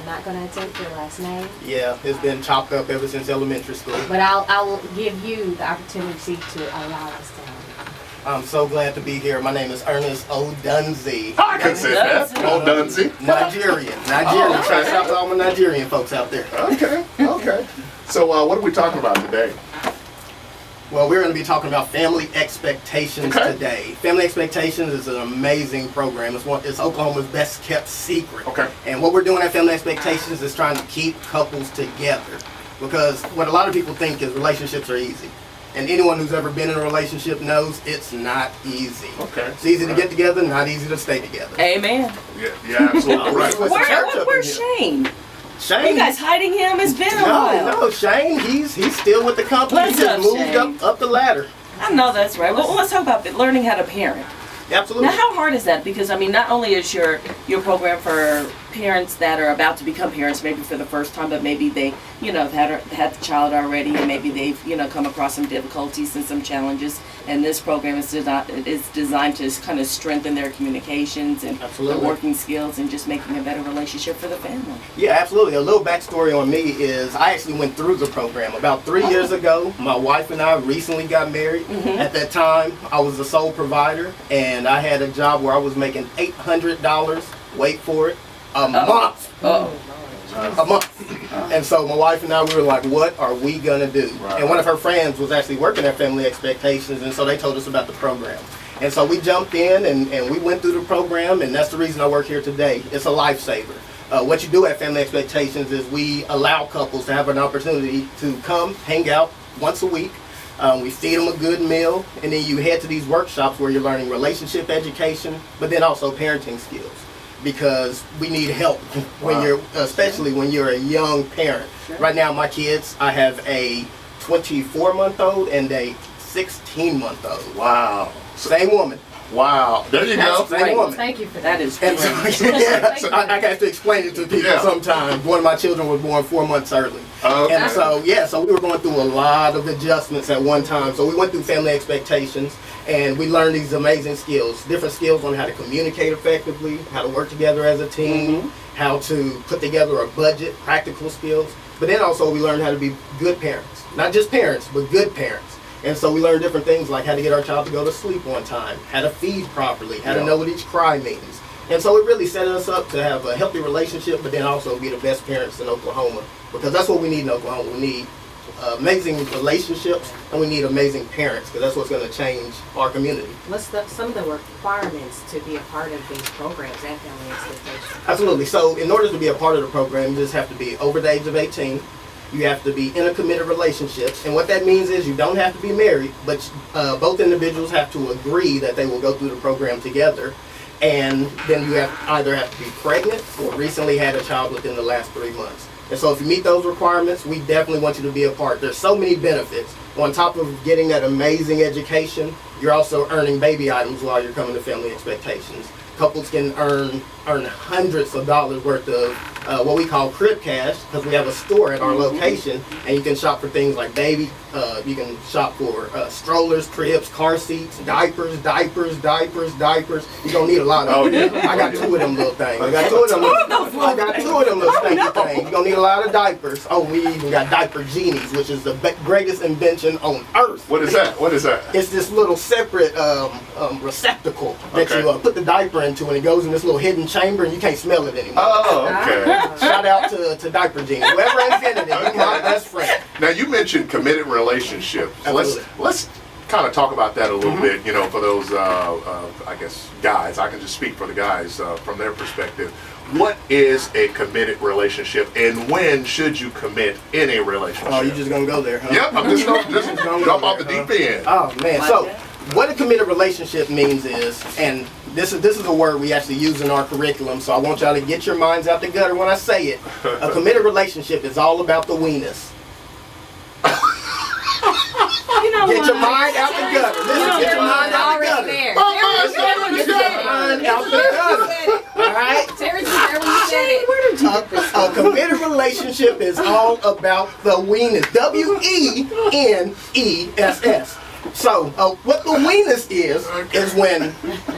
not going to attempt your last name. Yeah, it's been chopped up ever since elementary school. But I will give you the opportunity to allow us to have it. I'm so glad to be here. My name is Ernest O'Dunsey. I can say that. O'Dunsey. Nigerian. Oh, okay. Shout out to all my Nigerian folks out there. Okay. So what are we talking about today? Well, we're going to be talking about family expectations today. Family expectations is an amazing program. It's Oklahoma's best kept secret. Okay. And what we're doing at family expectations is trying to keep couples together. Because what a lot of people think is relationships are easy. And anyone who's ever been in a relationship knows it's not easy. Okay. It's easy to get together, not easy to stay together. Amen. Yeah, absolutely right. Where's Shane? Shane? Are you guys hiding him? It's been a while. No, Shane, he's still with the company. What's he just up, moved Shane? up the ladder. I know that's right. Well, let's talk about learning how to parent. Absolutely. Now, how hard is that? Because, I mean, not only is your program for parents that are about to become parents, maybe for the first time, but maybe they, have had the child already, and maybe they've, come across some difficulties and some challenges. And this program is designed to kind of strengthen their communications and their working skills and just making a better relationship for the family. Yeah, absolutely. A little backstory on me is I actually went through the program. About 3 years ago, my wife and I recently got married. At that time, I was the sole provider, and I had a job where I was making $800, wait for it, a month. A month. And so my wife and I, we were like, what are we going to do? Right. And one of her friends was actually working at Family Expectations, and so they told us about the program. And so we jumped in and we went through the program, and that's the reason I work here today. It's a lifesaver. What you do at Family Expectations is we allow couples to have an opportunity to come hang out once a week. We feed them a good meal, and then you head to these workshops where you're learning relationship education, but then also parenting skills. Because we need help when especially when you're a young parent. Sure. Right now, my kids, I have a 24-month-old and a 16-month-old. Wow. Same woman. Wow. There you go. Same woman. Thank you for that. That is And great. so, I have to explain it to people sometimes. One of my children was born 4 months early. Okay. And so we were going through a lot of adjustments at one time. So we went through Family Expectations, and we learned these amazing skills, different skills on how to communicate effectively, how to work together as a team, how to put together a budget, practical skills. But then also we learned how to be good parents. Not just parents, but good parents. And so we learned different things like how to get our child to go to sleep on time, how to feed properly, how to know what each cry means. And so it really set us up to have a healthy relationship, but then also be the best parents in Oklahoma. Because that's what we need in Oklahoma. We need amazing relationships, and we need amazing parents, because that's what's going to change our community. What's some of the requirements to be a part of these programs at Family Expectations? Absolutely. So in order to be a part of the program, you just have to be over the age of 18. You have to be in a committed relationship. And what that means is you don't have to be married, but both individuals have to agree that they will go through the program together. And then you either have to be pregnant or recently had a child within the last 3 months. And so if you meet those requirements, we definitely want you to be a part. There's so many benefits. On top of getting that amazing education, you're also earning baby items while you're coming to Family Expectations. Couples can earn hundreds of dollars worth of what we call crib cash, because we have a store at our location, and you can shop for things like baby. You can shop for strollers, cribs, car seats, diapers. You don't need a lot of them. I got 2 of them little things. I got 2 of them little stinky things. You don't need a lot of diapers. Oh, we even got diaper genies, which is the greatest invention on earth. What is that? It's this little separate receptacle that you put the diaper into, and it goes in this little hidden chamber, and you can't smell it anymore. Oh, okay. Shout out to Diaper Genie. Whoever invented it, you're my best friend. Now, you mentioned committed relationships. Let's kind of talk about that a little bit, for those, I guess, guys. I can just speak for the guys from their perspective. What is a committed relationship, and when should you commit in a relationship? Oh, you just going to go there, huh? Yep, I'm just going to jump off the deep end. Oh, man. So, what a committed relationship means is, and this is a word we actually use in our curriculum, so I want y'all to get your minds out the gutter when I say it. A committed relationship is all about the weenus. Get your mind out the gutter. Listen, get your mind out the gutter. Get your mind out the gutter. All right? A committed relationship is all about the weenus. W-E-N-E-S-S. So what the weenus is when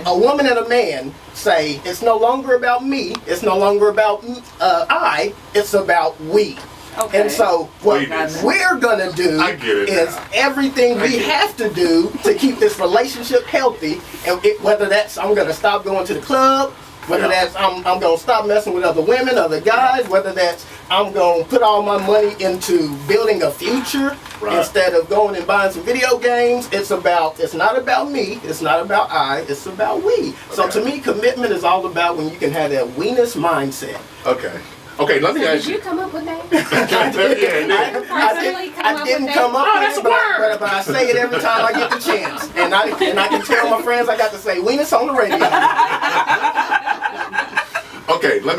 a woman and a man say it's no longer about me, it's no longer about I, it's about we. Okay. And so what Weenus. we're gonna do I get it is now. everything we have to do to keep this relationship healthy, and whether that's I'm gonna stop going to the club, whether Yeah. that's I'm gonna stop messing with other women, other guys, whether that's I'm gonna put all my money into building a future Right. instead of going and buying some video games. It's not about me, it's not about I, it's about we. So Okay. to me, commitment is all about when you can have that weenus mindset. Okay. Okay, let me Did ask you you. come up with that? I didn't come up with it, but I say it every time I get the chance. And I can tell my friends I got to say weenus on the radio. Okay, let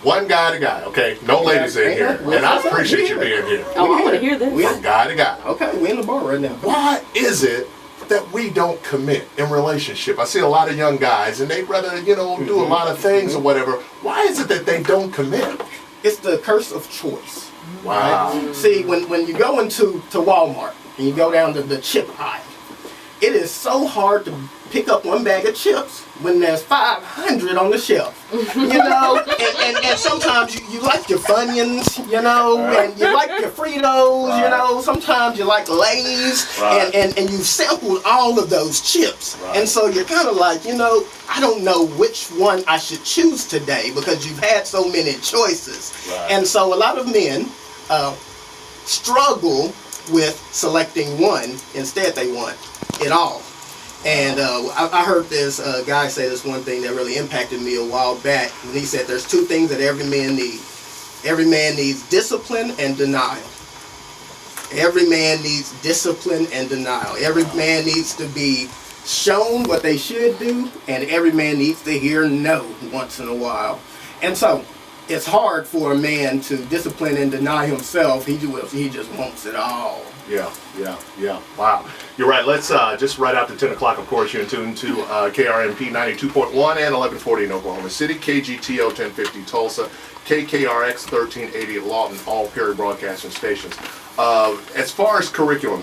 one guy to guy. Okay, no ladies in here, and I appreciate you being here. Oh, I want to hear this. From guy to guy. Okay, we in the bar right now. Why is it that we don't commit in relationship? I see a lot of young guys, and they'd rather, do a lot of things or whatever. Why is it that they don't commit? It's the curse of choice. Wow. Right? See, when you go into Walmart and you go down to the chip aisle, it is so hard to pick up one bag of chips when there's 500 on the shelf. And sometimes you like your Funyuns, and you like your Fritos, sometimes you like Lay's, Right. and you've sampled all of those chips. Right. And so you're kind of like, I don't know which one I should choose today because you've had so many choices. Right. And so a lot of men struggle with selecting one. Instead, they want it all. And I heard this guy say this one thing that really impacted me a while back. And he said there's two things that every man needs. Every man needs discipline and denial. Every man needs discipline and denial. Every man needs to be shown what they should do, and every man needs to hear no once in a while. And so it's hard for a man to discipline and deny himself. He just wants it all. Yeah. Wow. You're right. Let's just right after 10 o'clock, of course, you're in tune to KRMP 92.1 and 1140 in Oklahoma City, KGTO 1050 Tulsa, KKRX 1380 Lawton, all Perry broadcasting stations. As far as curriculum,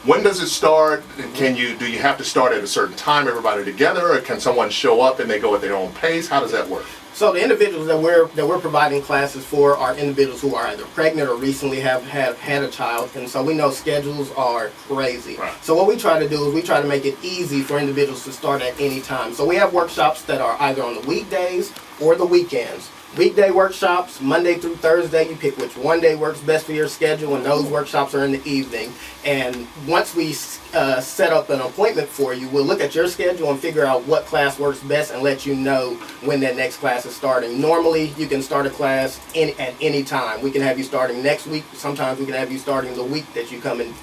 when does it start? Do you have to start at a certain time, everybody together, or can someone show up and they go at their own pace? How does that work? So the individuals that we're providing classes for are individuals who are either pregnant or recently have had a child, and so we know schedules are crazy. Right. So what we try to do is we try to make it easy for individuals to start at any time. So we have workshops that are either on the weekdays or the weekends. Weekday workshops, Monday through Thursday, you pick which one day works best for your schedule, and those workshops are in the evening. And once we set up an appointment for you, we'll look at your schedule and figure out what class works best and let you know when that next class is starting. Normally, you can start a class at any time. We can have you starting next week. Sometimes we can have you starting the week that you come and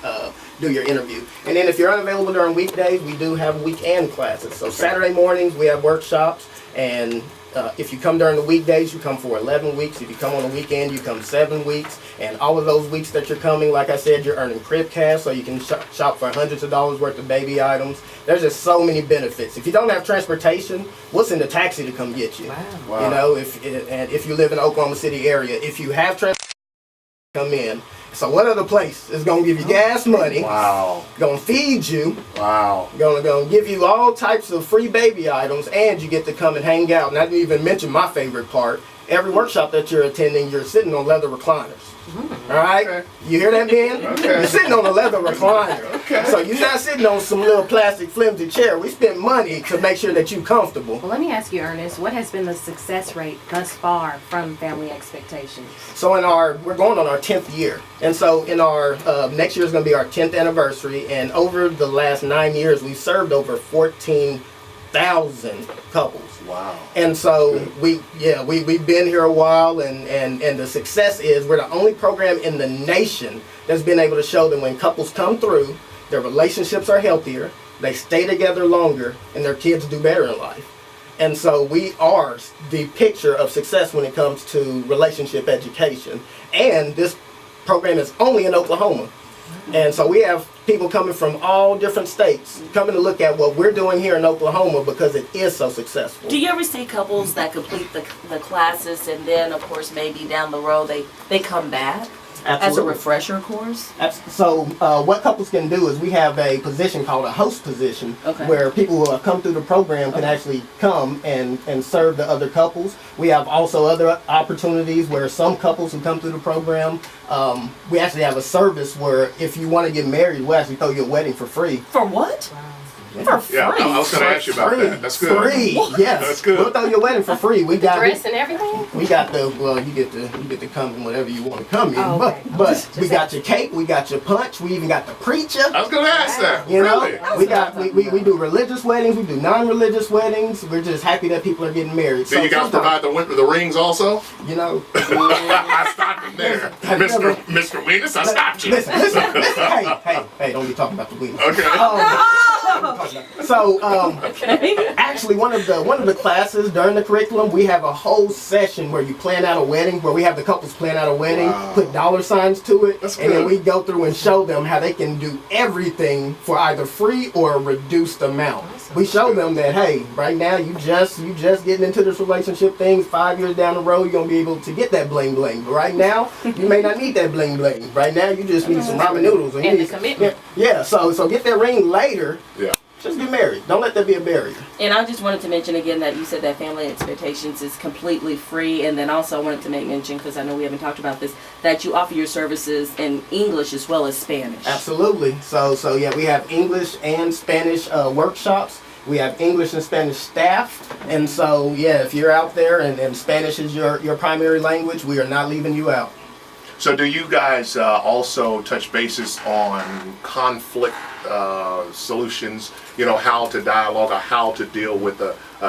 do your interview. And then if you're unavailable during weekdays, we do have weekend classes. So Saturday mornings, we have workshops, and if you come during the weekdays, you come for 11 weeks. If you come on the weekend, you come 7 weeks. And all of those weeks that you're coming, like I said, you're earning crib cash, so you can shop for hundreds of dollars worth of baby items. There's just so many benefits. If you don't have transportation, we'll send a taxi to come get you. Wow. If you live in the Oklahoma City area, if you have transportation, come in. So what other place is going to give you gas money? Wow. Going to feed you. Wow. Going to give you all types of free baby items, and you get to come and hang out. And I didn't even mention my favorite part. Every workshop that you're attending, you're sitting on leather recliners. All right? Okay. You hear that, Ben? Okay. You're sitting on a leather recliner. Okay. So you're not sitting on some little plastic flimsy chair. We spend money to make sure that you're comfortable. Well, let me ask you, Ernest, what has been the success rate thus far from Family Expectations? So we're going on our 10th year. And so in our, next year is going to be our 10th anniversary. And over the last 9 years, we've served over 14,000 couples. Wow. And so we've been here a while, and the success is we're the only program in the nation that's been able to show that when couples come through, their relationships are healthier, they stay together longer, and their kids do better in life. And so we are the picture of success when it comes to relationship education. And this program is only in Oklahoma. And so we have people coming from all different states coming to look at what we're doing here in Oklahoma because it is so successful. Do you ever see couples that complete the classes and then, of course, maybe down the road they come back? As a Absolutely. refresher course? So what couples can do is we have a position called a host position, Okay. where people who have come through the program can Okay. actually come and serve the other couples. We have also other opportunities where some couples who come through the program, we actually have a service where if you want to get married, we'll actually throw you a wedding for free. For what? For free? Yeah, I was going to ask you about Free. that. That's good. Free, yes. That's good. We'll throw you a wedding for free. We got Dress and everything? We got you get to come in whatever you want to come in. Oh, okay. But we got your cake, we got your punch, we even got the preacher. I was going to ask that. You know, Really? we do religious weddings, we do non-religious weddings. We're just happy that people are getting married. Do you guys provide the rings also? You know, I stopped him there. Mr. Weenus, I stopped you. listen. Hey, don't be talking about the wedding. Okay. So, Okay. actually, one of the classes during the curriculum, we have a whole session where you plan out a wedding, where we have the couples plan out a wedding, Wow. put dollar signs to it, That's and then good. we go through and show them how they can do everything for either free or a reduced amount. We show them that, hey, right now you just getting into this relationship things. 5 years down the road, you're gonna be able to get that bling bling. But right now, you may not need that bling bling. Right now, you just need some ramen noodles And the commitment. Yeah. So get that ring later. Yeah. Just get married. Don't let that be a barrier. And I just wanted to mention again that you said that Family Expectations is completely free, and then also I wanted to make mention, because I know we haven't talked about this, that you offer your services in English as well as Spanish. Absolutely. So yeah, we have English and Spanish workshops. We have English and Spanish staff. And so yeah, if you're out there and Spanish is your primary language, we are not leaving you out. So do you guys also touch bases on conflict solutions, how to dialogue or how to deal with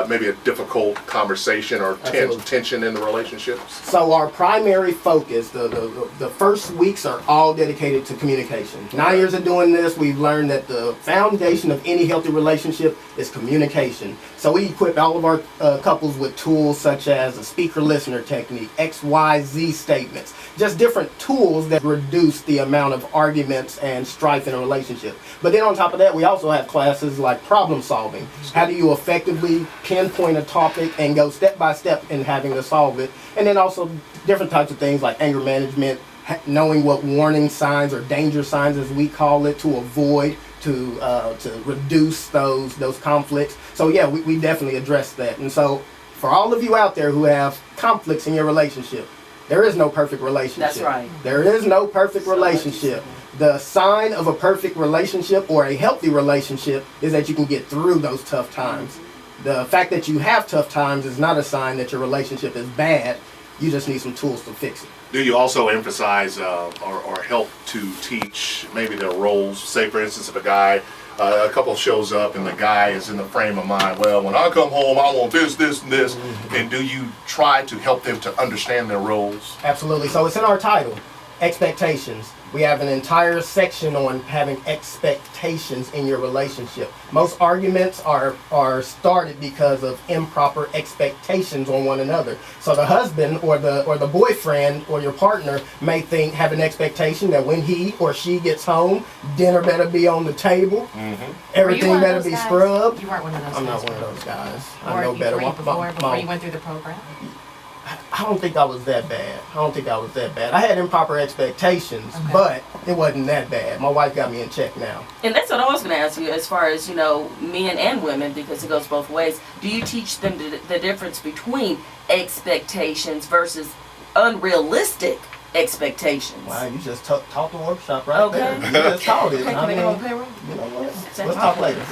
maybe a difficult conversation or Absolutely. tension in the relationships? So our primary focus, the first weeks are all dedicated to communication. 9 years of doing this, we've learned that the foundation of any healthy relationship is communication. So we equip all of our couples with tools such as a speaker-listener technique, XYZ statements, just different tools that reduce the amount of arguments and strife in a relationship. But then on top of that, we also have classes like problem solving. How do you effectively pinpoint a topic and go step by step in having to solve it? And then also different types of things like anger management, knowing what warning signs or danger signs, as we call it, to avoid, to reduce those conflicts. So yeah, we definitely address that. And so for all of you out there who have conflicts in your relationship, there is no perfect relationship. That's right. There is no perfect relationship. The sign of a perfect relationship or a healthy relationship is that you can get through those tough times. The fact that you have tough times is not a sign that your relationship is bad. You just need some tools to fix it. Do you also emphasize or help to teach maybe their roles? Say, for instance, if a couple shows up and the guy is in the frame of mind, well, when I come home, I want this, this, and this. And do you try to help them to understand their roles? Absolutely. So it's in our title, Expectations. We have an entire section on having expectations in your relationship. Most arguments are started because of improper expectations on one another. So the husband or the boyfriend or your partner may have an expectation that when he or she gets home, dinner better be on the table, everything better be scrubbed. You weren't one of those guys. I'm not one of those guys. I Or know you better. were before you went through the program? I don't think I was that bad. I had improper expectations, Okay. but it wasn't that bad. My wife got me in check now. And that's what I was going to ask you, as far as, men and women, because it goes both ways. Do you teach them the difference between expectations versus unrealistic expectations? Wow, you just taught the workshop right Okay. there. You just taught it. Okay, can I they mean, go on payroll? you know what? Let's talk later.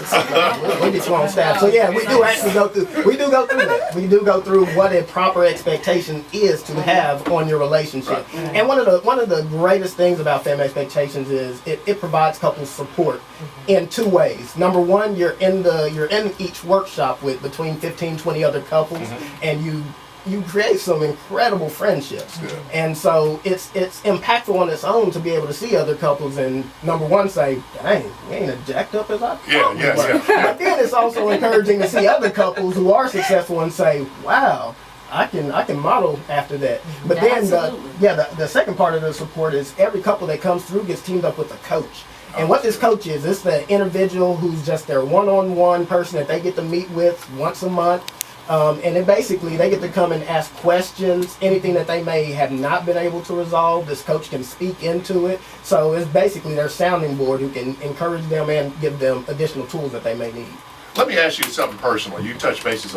We'll get you on staff. So yeah, we do actually go through that. We do go through what a proper expectation is to have on your relationship. And one of the greatest things about Family Expectations is it provides couples support in two ways. Number one, you're in each workshop with between 15, 20 other couples, and you create some incredible friendships. Yeah. And so it's impactful on its own to be able to see other couples and number one say, dang, we ain't as jacked up as I thought we were. But then it's also encouraging to see other couples who are successful and say, wow, I can model after that. But then the second part of the support is every couple that comes through gets teamed up with a coach. And what this coach is, it's the individual who's just their one-on-one person that they get to meet with once a month. And then basically they get to come and ask questions, anything that they may have not been able to resolve, this coach can speak into it. So it's basically their sounding board who can encourage them and give them additional tools that they may need. Let me ask you something personal. You touch bases